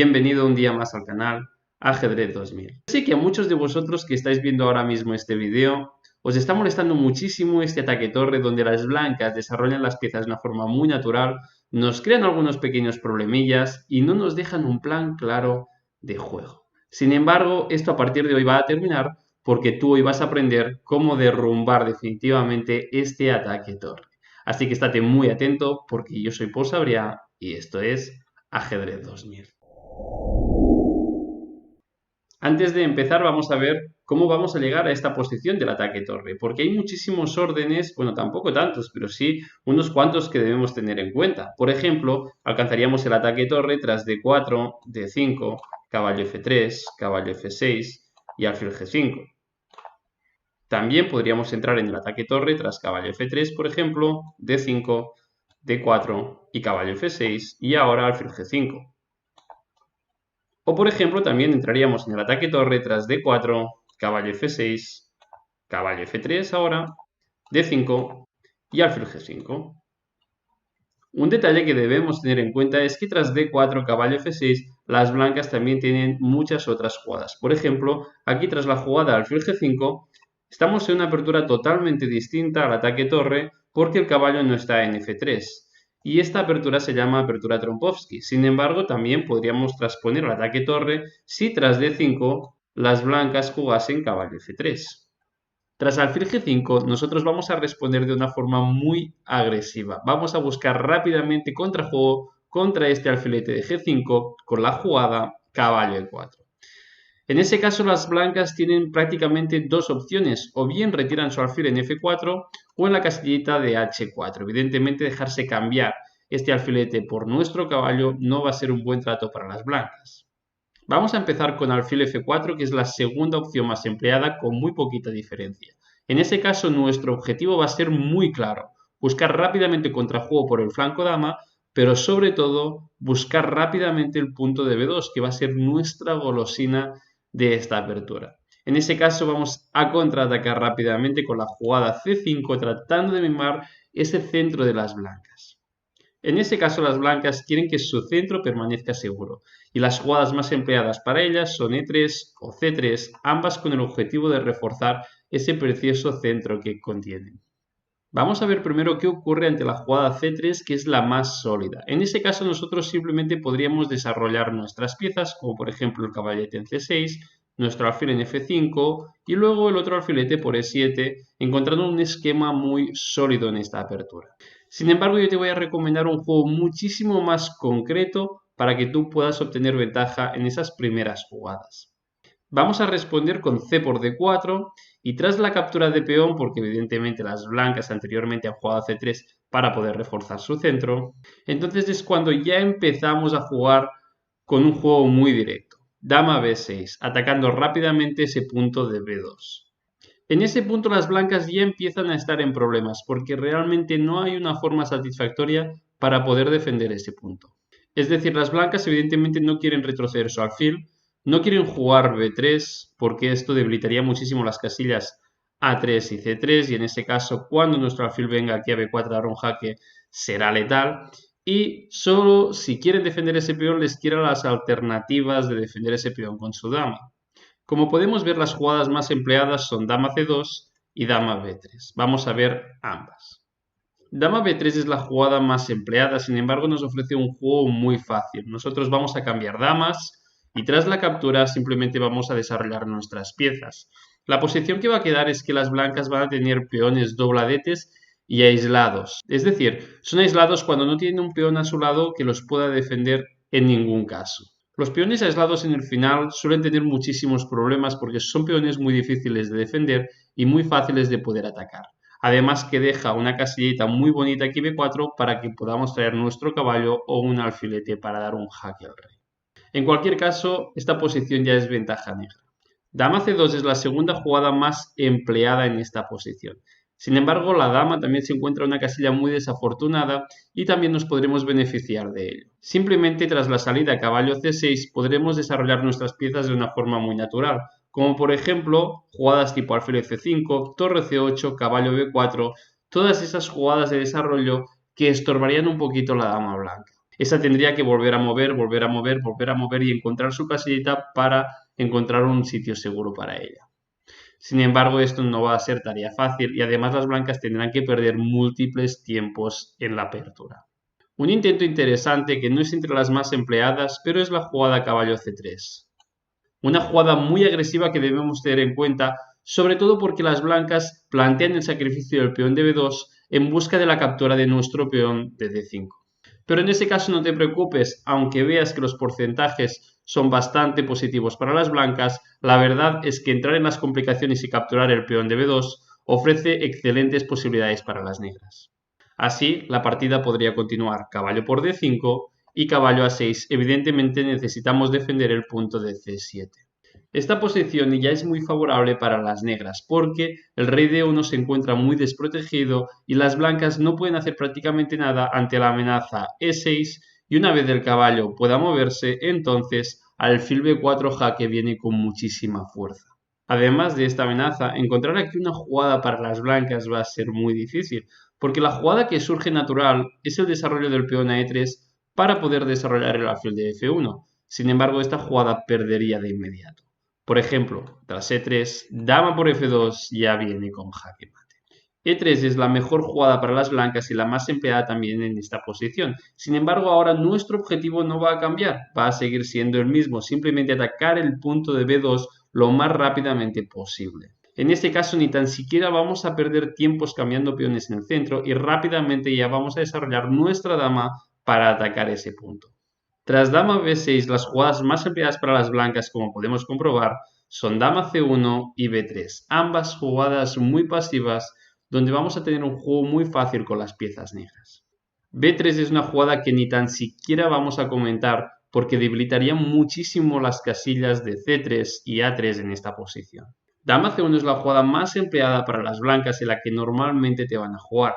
Bienvenido un día más al canal Ajedrez 2000. Sé que a muchos de vosotros que estáis viendo ahora mismo este vídeo os está molestando muchísimo este ataque torre donde las blancas desarrollan las piezas de una forma muy natural, nos crean algunos pequeños problemillas y no nos dejan un plan claro de juego. Sin embargo, esto a partir de hoy va a terminar porque tú hoy vas a aprender cómo derrumbar definitivamente este ataque torre. Así que estate muy atento porque yo soy Paul Sabrià y esto es Ajedrez 2000. Antes de empezar vamos a ver cómo vamos a llegar a esta posición del ataque torre, porque hay muchísimos órdenes, bueno, tampoco tantos, pero sí unos cuantos que debemos tener en cuenta. Por ejemplo, alcanzaríamos el ataque torre tras D4, D5, caballo F3, caballo F6 y alfil G5. También podríamos entrar en el ataque torre tras caballo F3, por ejemplo, D5, D4 y caballo F6 y ahora alfil G5. O por ejemplo, también entraríamos en el ataque torre tras D4, caballo F6, caballo F3 ahora, D5 y alfil G5. Un detalle que debemos tener en cuenta es que tras D4, caballo F6, las blancas también tienen muchas otras jugadas. Por ejemplo, aquí tras la jugada alfil G5, estamos en una apertura totalmente distinta al ataque torre porque el caballo no está en F3. Y esta apertura se llama apertura Trompowsky. Sin embargo, también podríamos transponer el ataque torre si tras D5 las blancas jugasen caballo F3. Tras alfil G5, nosotros vamos a responder de una forma muy agresiva. Vamos a buscar rápidamente contrajuego contra este alfilete de G5 con la jugada caballo E4. En ese caso, las blancas tienen prácticamente dos opciones, o bien retiran su alfil en F4 o en la casillita de H4. Evidentemente, dejarse cambiar este alfilete por nuestro caballo no va a ser un buen trato para las blancas. Vamos a empezar con alfil F4, que es la segunda opción más empleada con muy poquita diferencia. En ese caso, nuestro objetivo va a ser muy claro, buscar rápidamente contrajuego por el flanco dama, pero sobre todo buscar rápidamente el punto de B2, que va a ser nuestra golosina de esta apertura. En ese caso vamos a contraatacar rápidamente con la jugada C5 tratando de mimar ese centro de las blancas. En ese caso las blancas quieren que su centro permanezca seguro y las jugadas más empleadas para ellas son E3 o C3, ambas con el objetivo de reforzar ese precioso centro que contienen. Vamos a ver primero qué ocurre ante la jugada C3, que es la más sólida. En ese caso nosotros simplemente podríamos desarrollar nuestras piezas, como por ejemplo el caballete en C6, nuestro alfil en F5 y luego el otro alfilete por E7, encontrando un esquema muy sólido en esta apertura. Sin embargo, yo te voy a recomendar un juego muchísimo más concreto para que tú puedas obtener ventaja en esas primeras jugadas. Vamos a responder con C por D4 y tras la captura de peón, porque evidentemente las blancas anteriormente han jugado C3 para poder reforzar su centro, entonces es cuando ya empezamos a jugar con un juego muy directo. Dama B6, atacando rápidamente ese punto de B2. En ese punto las blancas ya empiezan a estar en problemas porque realmente no hay una forma satisfactoria para poder defender ese punto. Es decir, las blancas evidentemente no quieren retroceder su alfil, no quieren jugar B3 porque esto debilitaría muchísimo las casillas A3 y C3 y en ese caso cuando nuestro alfil venga aquí a B4 a dar un jaque será letal y solo si quieren defender ese peón les quiero las alternativas de defender ese peón con su dama. Como podemos ver, las jugadas más empleadas son dama C2 y dama B3. Vamos a ver ambas. Dama B3 es la jugada más empleada, sin embargo nos ofrece un juego muy fácil. Nosotros vamos a cambiar damas y tras la captura simplemente vamos a desarrollar nuestras piezas. La posición que va a quedar es que las blancas van a tener peones dobladetes y aislados. Es decir, son aislados cuando no tienen un peón a su lado que los pueda defender en ningún caso. Los peones aislados en el final suelen tener muchísimos problemas porque son peones muy difíciles de defender y muy fáciles de poder atacar. Además que deja una casillita muy bonita aquí B4 para que podamos traer nuestro caballo o un alfilete para dar un jaque al rey. En cualquier caso, esta posición ya es ventaja negra. Dama C2 es la segunda jugada más empleada en esta posición. Sin embargo, la dama también se encuentra en una casilla muy desafortunada y también nos podremos beneficiar de ello. Simplemente tras la salida caballo C6 podremos desarrollar nuestras piezas de una forma muy natural, como por ejemplo jugadas tipo alfil F5, torre C8, caballo B4, todas esas jugadas de desarrollo que estorbarían un poquito la dama blanca. esa tendría que volver a mover, volver a mover, volver a mover y encontrar su casillita para encontrar un sitio seguro para ella. Sin embargo, esto no va a ser tarea fácil y además las blancas tendrán que perder múltiples tiempos en la apertura. Un intento interesante que no es entre las más empleadas, pero es la jugada caballo C3. Una jugada muy agresiva que debemos tener en cuenta, sobre todo porque las blancas plantean el sacrificio del peón de B2 en busca de la captura de nuestro peón de D5. Pero en ese caso no te preocupes, aunque veas que los porcentajes son bastante positivos para las blancas, la verdad es que entrar en las complicaciones y capturar el peón de B2 ofrece excelentes posibilidades para las negras. Así, la partida podría continuar caballo por D5 y caballo A6. Evidentemente necesitamos defender el punto de C7. Esta posición ya es muy favorable para las negras porque el rey de 1 se encuentra muy desprotegido y las blancas no pueden hacer prácticamente nada ante la amenaza E6 y una vez el caballo pueda moverse, entonces alfil B4 jaque viene con muchísima fuerza. Además de esta amenaza, encontrar aquí una jugada para las blancas va a ser muy difícil porque la jugada que surge natural es el desarrollo del peón a E3 para poder desarrollar el alfil de F1. Sin embargo, esta jugada perdería de inmediato. Por ejemplo, tras E3, dama por F2 ya viene con jaque mate. E3 es la mejor jugada para las blancas y la más empleada también en esta posición. Sin embargo, ahora nuestro objetivo no va a cambiar, va a seguir siendo el mismo, simplemente atacar el punto de B2 lo más rápidamente posible. En este caso ni tan siquiera vamos a perder tiempos cambiando peones en el centro y rápidamente ya vamos a desarrollar nuestra dama para atacar ese punto. Tras dama B6, las jugadas más empleadas para las blancas, como podemos comprobar, son dama C1 y B3, ambas jugadas muy pasivas donde vamos a tener un juego muy fácil con las piezas negras. B3 es una jugada que ni tan siquiera vamos a comentar porque debilitaría muchísimo las casillas de C3 y A3 en esta posición. Dama C1 es la jugada más empleada para las blancas y la que normalmente te van a jugar.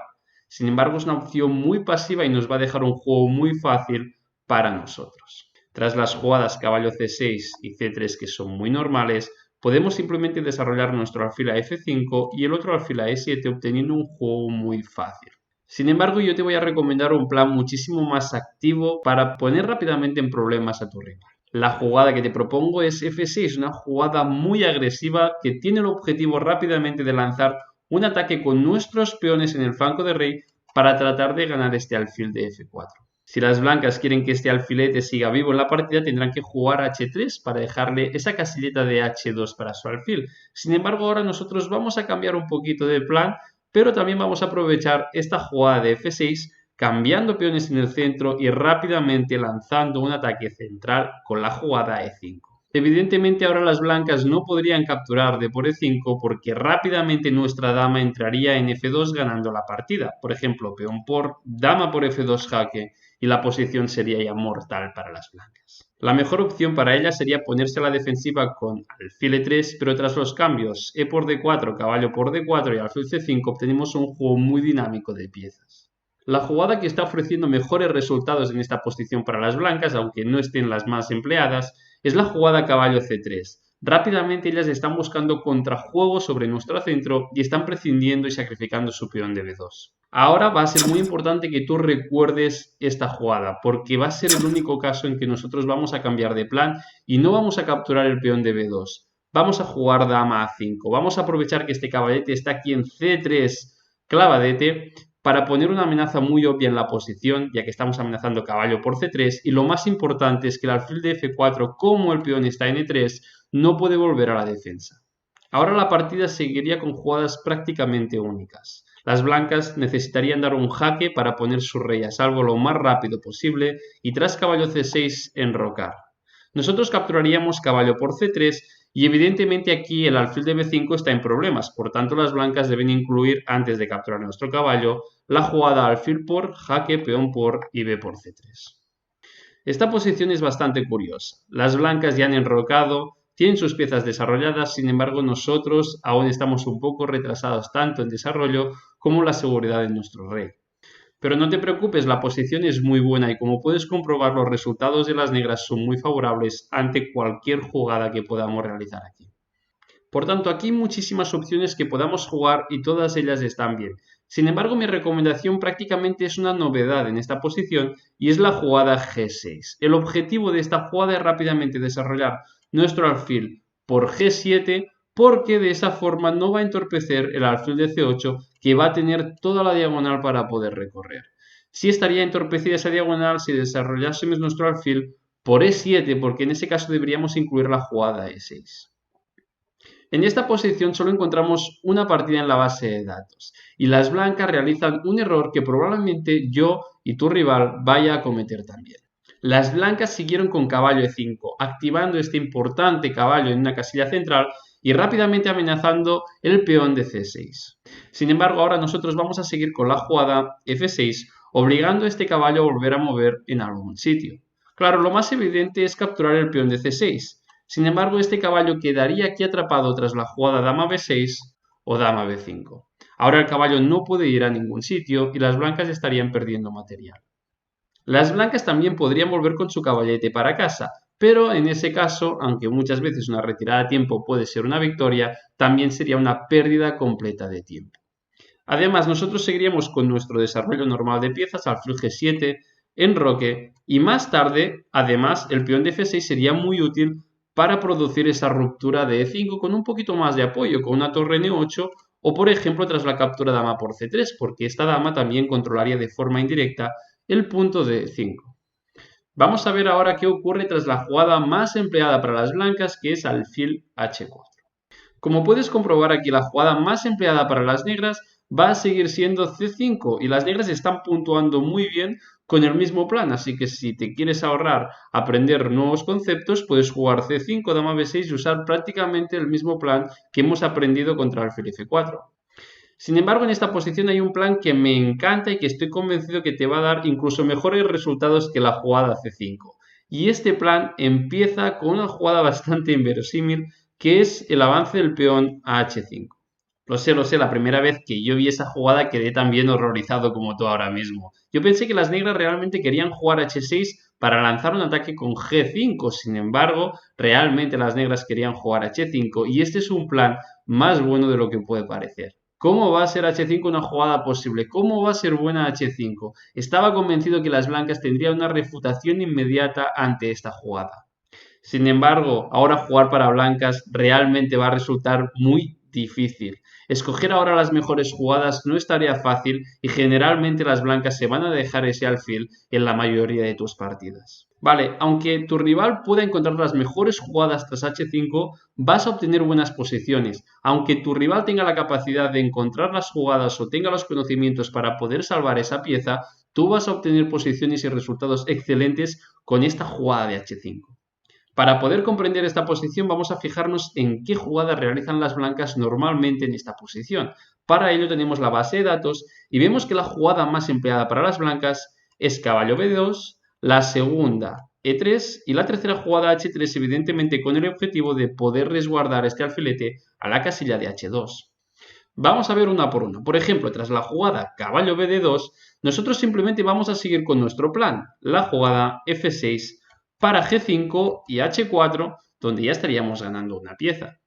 Sin embargo, es una opción muy pasiva y nos va a dejar un juego muy fácil para nosotros. Tras las jugadas caballo C6 y C3 que son muy normales, podemos simplemente desarrollar nuestro alfil a F5 y el otro alfil a E7 obteniendo un juego muy fácil. Sin embargo, yo te voy a recomendar un plan muchísimo más activo para poner rápidamente en problemas a tu rival. La jugada que te propongo es F6, una jugada muy agresiva que tiene el objetivo rápidamente de lanzar un ataque con nuestros peones en el flanco de rey para tratar de ganar este alfil de F4. Si las blancas quieren que este alfilete siga vivo en la partida, tendrán que jugar H3 para dejarle esa casilleta de H2 para su alfil. Sin embargo, ahora nosotros vamos a cambiar un poquito de plan, pero también vamos a aprovechar esta jugada de F6, cambiando peones en el centro y rápidamente lanzando un ataque central con la jugada E5. Evidentemente ahora las blancas no podrían capturar de por E5 porque rápidamente nuestra dama entraría en F2 ganando la partida. Por ejemplo, peón por, dama por F2 jaque y la posición sería ya mortal para las blancas. La mejor opción para ella sería ponerse a la defensiva con alfil E3, pero tras los cambios E por D4, caballo por D4 y alfil C5 obtenemos un juego muy dinámico de piezas. La jugada que está ofreciendo mejores resultados en esta posición para las blancas, aunque no estén las más empleadas, es la jugada caballo C3. Rápidamente ellas están buscando contrajuego sobre nuestro centro y están prescindiendo y sacrificando su peón de B2. Ahora va a ser muy importante que tú recuerdes esta jugada, porque va a ser el único caso en que nosotros vamos a cambiar de plan y no vamos a capturar el peón de B2. Vamos a jugar dama A5. Vamos a aprovechar que este caballete está aquí en C3 clavadete para poner una amenaza muy obvia en la posición, ya que estamos amenazando caballo por C3, y lo más importante es que el alfil de F4, como el peón está en E3, no puede volver a la defensa. Ahora la partida seguiría con jugadas prácticamente únicas. Las blancas necesitarían dar un jaque para poner su rey a salvo lo más rápido posible y tras caballo C6 enrocar. Nosotros capturaríamos caballo por C3 y evidentemente aquí el alfil de B5 está en problemas, por tanto las blancas deben incluir, antes de capturar nuestro caballo, la jugada alfil por, jaque, peón por y B por C3. Esta posición es bastante curiosa. Las blancas ya han enrocado, tienen sus piezas desarrolladas, sin embargo nosotros aún estamos un poco retrasados tanto en desarrollo como la seguridad de nuestro rey. Pero no te preocupes, la posición es muy buena y como puedes comprobar los resultados de las negras son muy favorables ante cualquier jugada que podamos realizar aquí. Por tanto, aquí hay muchísimas opciones que podamos jugar y todas ellas están bien. Sin embargo, mi recomendación prácticamente es una novedad en esta posición y es la jugada G6. El objetivo de esta jugada es rápidamente desarrollar nuestro alfil por G7 porque de esa forma no va a entorpecer el alfil de C8 que va a tener toda la diagonal para poder recorrer. Sí estaría entorpecida esa diagonal si desarrollásemos nuestro alfil por E7 porque en ese caso deberíamos incluir la jugada E6. En esta posición solo encontramos una partida en la base de datos y las blancas realizan un error que probablemente yo y tu rival vaya a cometer también. Las blancas siguieron con caballo E5, activando este importante caballo en una casilla central y rápidamente amenazando el peón de C6. Sin embargo, ahora nosotros vamos a seguir con la jugada F6, obligando a este caballo a volver a mover en algún sitio. Claro, lo más evidente es capturar el peón de C6. Sin embargo, este caballo quedaría aquí atrapado tras la jugada dama b6 o dama b5. Ahora el caballo no puede ir a ningún sitio y las blancas estarían perdiendo material. Las blancas también podrían volver con su caballete para casa, pero en ese caso, aunque muchas veces una retirada a tiempo puede ser una victoria, también sería una pérdida completa de tiempo. Además, nosotros seguiríamos con nuestro desarrollo normal de piezas, alfil g7, enroque, y más tarde, además, el peón de f6 sería muy útil para producir esa ruptura de e5 con un poquito más de apoyo, con una torre n8 o, por ejemplo, tras la captura dama por c3, porque esta dama también controlaría de forma indirecta el punto de e5. Vamos a ver ahora qué ocurre tras la jugada más empleada para las blancas, que es alfil h4. Como puedes comprobar aquí, la jugada más empleada para las negras va a seguir siendo C5 y las negras están puntuando muy bien con el mismo plan, así que si te quieres ahorrar aprender nuevos conceptos, puedes jugar C5, dama B6 y usar prácticamente el mismo plan que hemos aprendido contra alfil F4. Sin embargo, en esta posición hay un plan que me encanta y que estoy convencido que te va a dar incluso mejores resultados que la jugada C5. Y este plan empieza con una jugada bastante inverosímil, que es el avance del peón a H5. Lo sé, la primera vez que yo vi esa jugada quedé también horrorizado como tú ahora mismo. Yo pensé que las negras realmente querían jugar H6 para lanzar un ataque con G5, sin embargo, realmente las negras querían jugar H5 y este es un plan más bueno de lo que puede parecer. ¿Cómo va a ser H5 una jugada posible? ¿Cómo va a ser buena H5? Estaba convencido que las blancas tendrían una refutación inmediata ante esta jugada. Sin embargo, ahora jugar para blancas realmente va a resultar muy difícil. Escoger ahora las mejores jugadas no es tarea fácil y generalmente las blancas se van a dejar ese alfil en la mayoría de tus partidas. Vale, aunque tu rival pueda encontrar las mejores jugadas tras H5, vas a obtener buenas posiciones. Aunque tu rival tenga la capacidad de encontrar las jugadas o tenga los conocimientos para poder salvar esa pieza, tú vas a obtener posiciones y resultados excelentes con esta jugada de H5. Para poder comprender esta posición vamos a fijarnos en qué jugadas realizan las blancas normalmente en esta posición. Para ello tenemos la base de datos y vemos que la jugada más empleada para las blancas es caballo b2, la segunda e3 y la tercera jugada h3, evidentemente con el objetivo de poder resguardar este alfilete a la casilla de h2. Vamos a ver una por una. Por ejemplo, tras la jugada caballo bd2, nosotros simplemente vamos a seguir con nuestro plan, la jugada f6 para G5 y H4, donde ya estaríamos ganando una pieza.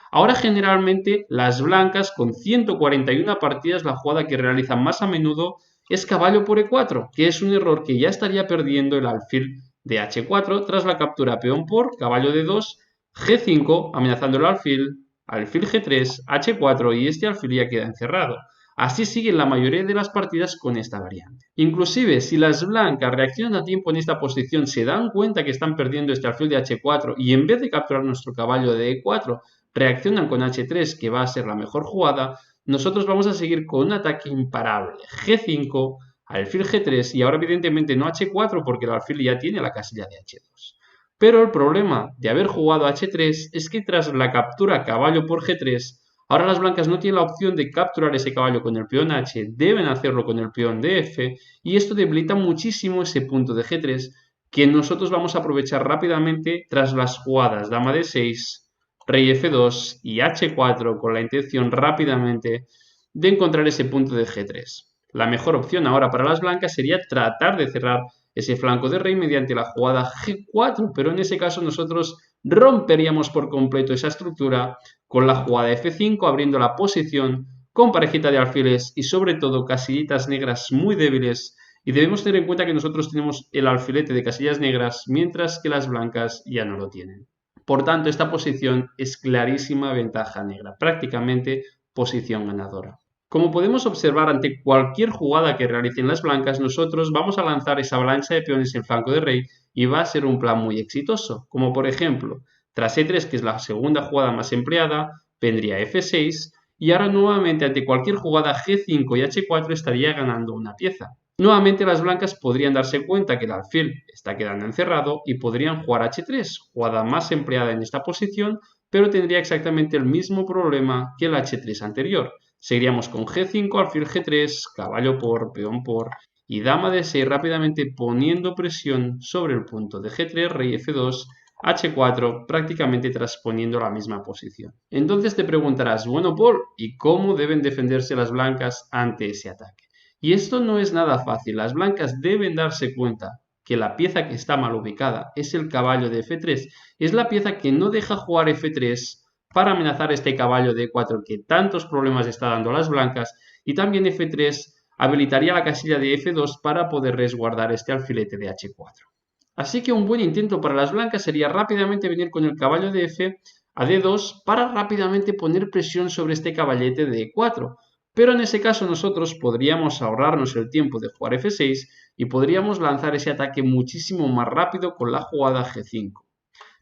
Ahora generalmente las blancas con 141 partidas la jugada que realizan más a menudo es caballo por E4, que es un error que ya estaría perdiendo el alfil de H4 tras la captura peón por caballo D2, G5 amenazando el alfil, alfil G3, H4 y este alfil ya queda encerrado. Así siguen la mayoría de las partidas con esta variante. Inclusive, si las blancas reaccionan a tiempo en esta posición, se dan cuenta que están perdiendo este alfil de H4 y en vez de capturar nuestro caballo de E4, reaccionan con H3, que va a ser la mejor jugada, nosotros vamos a seguir con un ataque imparable. G5, alfil G3 y ahora evidentemente no H4 porque el alfil ya tiene la casilla de H2. Pero el problema de haber jugado H3 es que tras la captura caballo por G3, ahora las blancas no tienen la opción de capturar ese caballo con el peón H, deben hacerlo con el peón de F y esto debilita muchísimo ese punto de G3 que nosotros vamos a aprovechar rápidamente tras las jugadas dama D6, rey F2 y H4 con la intención rápidamente de encontrar ese punto de G3. La mejor opción ahora para las blancas sería tratar de cerrar ese flanco de rey mediante la jugada G4, pero en ese caso nosotros romperíamos por completo esa estructura con la jugada F5, abriendo la posición con parejita de alfiles y sobre todo casillitas negras muy débiles, y debemos tener en cuenta que nosotros tenemos el alfilete de casillas negras mientras que las blancas ya no lo tienen. Por tanto, esta posición es clarísima ventaja negra, prácticamente posición ganadora. Como podemos observar ante cualquier jugada que realicen las blancas, nosotros vamos a lanzar esa avalancha de peones en flanco de rey y va a ser un plan muy exitoso, como por ejemplo, tras E3, que es la segunda jugada más empleada, vendría F6 y ahora nuevamente ante cualquier jugada G5 y H4 estaría ganando una pieza. Nuevamente las blancas podrían darse cuenta que el alfil está quedando encerrado y podrían jugar H3, jugada más empleada en esta posición, pero tendría exactamente el mismo problema que el H3 anterior. Seguiríamos con G5, alfil G3, caballo por, peón por y dama de 6 rápidamente poniendo presión sobre el punto de G3, rey F2, H4, prácticamente transponiendo la misma posición. Entonces te preguntarás, bueno Paul, ¿y cómo deben defenderse las blancas ante ese ataque? Y esto no es nada fácil, las blancas deben darse cuenta que la pieza que está mal ubicada es el caballo de F3, es la pieza que no deja jugar F3 para amenazar este caballo de E4 que tantos problemas está dando a las blancas, y también F3 habilitaría la casilla de F2 para poder resguardar este alfilete de H4. Así que un buen intento para las blancas sería rápidamente venir con el caballo de F a D2 para rápidamente poner presión sobre este caballete de E4. Pero en ese caso nosotros podríamos ahorrarnos el tiempo de jugar F6 y podríamos lanzar ese ataque muchísimo más rápido con la jugada G5.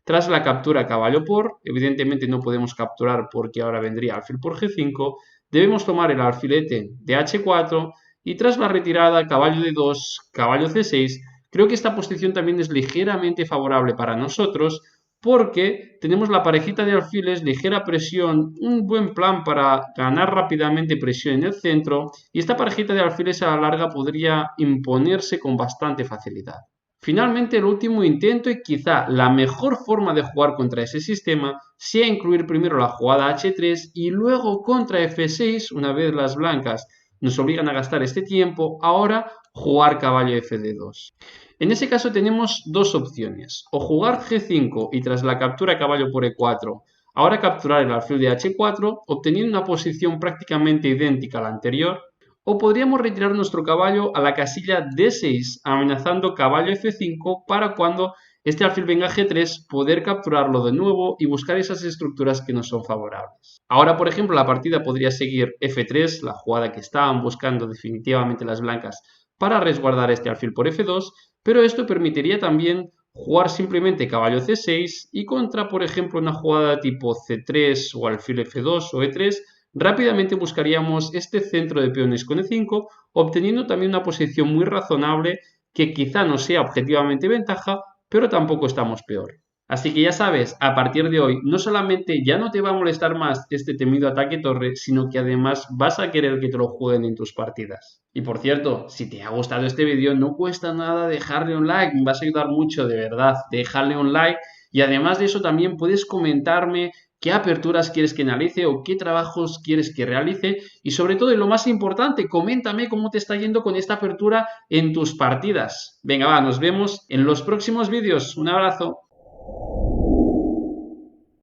Tras la captura caballo por, evidentemente no podemos capturar porque ahora vendría alfil por G5, debemos tomar el alfilete de H4 y tras la retirada caballo D2, caballo C6, creo que esta posición también es ligeramente favorable para nosotros porque tenemos la parejita de alfiles, ligera presión, un buen plan para ganar rápidamente presión en el centro y esta parejita de alfiles a la larga podría imponerse con bastante facilidad. Finalmente, el último intento y quizá la mejor forma de jugar contra ese sistema sea incluir primero la jugada H3 y luego contra F6, una vez las blancas nos obligan a gastar este tiempo, ahora jugar caballo Fd2. En ese caso tenemos dos opciones, o jugar G5 y tras la captura caballo por E4, ahora capturar el alfil de H4, obteniendo una posición prácticamente idéntica a la anterior, o podríamos retirar nuestro caballo a la casilla D6, amenazando caballo F5 para cuando este alfil venga a G3 poder capturarlo de nuevo y buscar esas estructuras que nos son favorables. Ahora, por ejemplo, la partida podría seguir F3, la jugada que estaban buscando definitivamente las blancas para resguardar este alfil por F2, pero esto permitiría también jugar simplemente caballo C6 y contra, por ejemplo, una jugada tipo C3 o alfil F2 o E3, rápidamente buscaríamos este centro de peones con E5, obteniendo también una posición muy razonable que quizá no sea objetivamente ventaja, pero tampoco estamos peor. Así que ya sabes, a partir de hoy no solamente ya no te va a molestar más este temido ataque torre, sino que además vas a querer que te lo jueguen en tus partidas. Y por cierto, si te ha gustado este vídeo no cuesta nada dejarle un like, me vas a ayudar mucho de verdad, dejarle un like y además de eso también puedes comentarme qué aperturas quieres que analice o qué trabajos quieres que realice y sobre todo, y lo más importante, coméntame cómo te está yendo con esta apertura en tus partidas. Venga, va, nos vemos en los próximos vídeos. Un abrazo.